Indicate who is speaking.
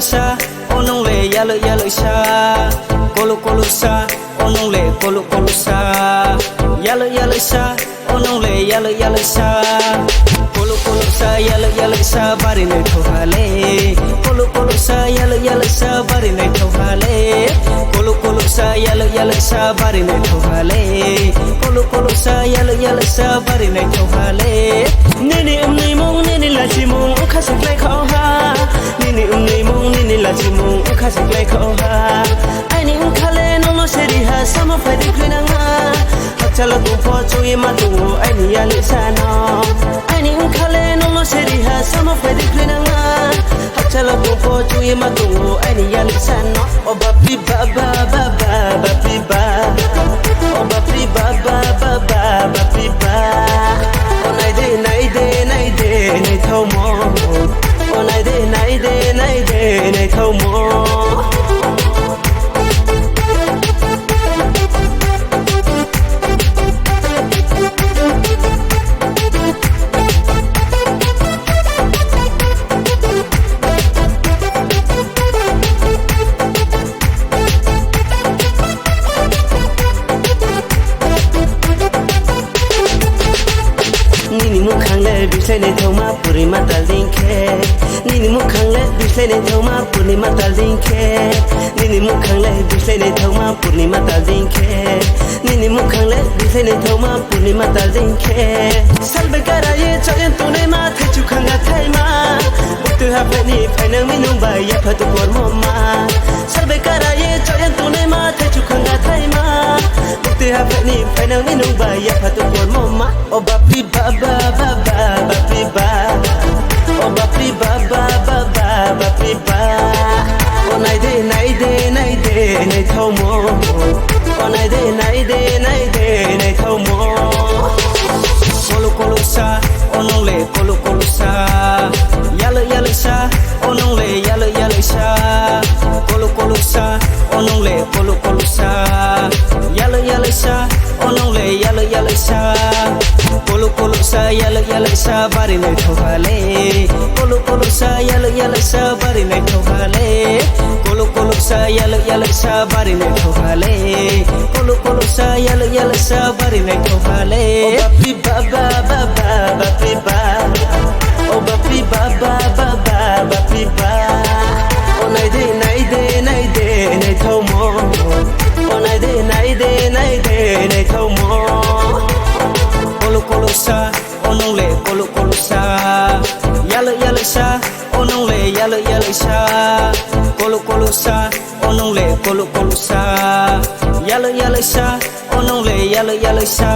Speaker 1: sa onong le yalo sa kolu sa onong le kolu sa yalo sa onong le yalo sa kolu sa yalo sa bari ne thole kolu sa yalo sa bari ne thole kolu sa yalo sa bari ne thole kolu sa yalo sa bari ne thole nini umni mong nini la chi mong ukhasak lai khao ha nini umni mong nini la chi mong ukhasak lai khao ha ai ni ukhale no lo seri ha sama phai di khina nga chalo tu pho chui ma tu ai ni ya le sa no ai ni ukhale no lo seri ha sama phai di khina nga chalo tu pho chui ma tu ai ni ya le sa no o ba pi ba ba ba ba ba pi ba o ba pi ba ba ba ba ba pi ba o nai de nei thau mo o nai de nei thau mo Bisai ne thoma puri mata linke nini mukhang le bisai ne thoma puri mata linke nini mukhang le bisai ne thoma puri mata linke nini mukhang le bisai ne thoma puri mata linke salbe karaye chayen tune ma thachu khanga thaima utu ha phani phainang minung ba ya phatu por mama salbe karaye chayen tune ma thachu khanga thaima utu ha phani phainang minung ba ya phatu por mama o bapi ba ba ba ba bapi ba o bapi ba ba ba ba bapi ba o nai de nei thau mo o nai de nei thau mo kolu sa onong le kolu sa yalo sa onong le yalo sa kolu sa onong le kolu sa yalo sa onong le yalo sa kolu sa yalo sa bari ne thole kolu sa yalo sa bari ne thole kolu sa yalo sa bari ne thole kolu sa yalo sa bari ne thole o bapi ba ba ba ba bapi ba o bapi ba ba ba ba bapi ba o nai de nei thau mo o nai de nei thau mo kolu sa onong le kolu sa yalo sa onong le yalo sa kolu sa onong le kolu sa yalo sa onong le yalo sa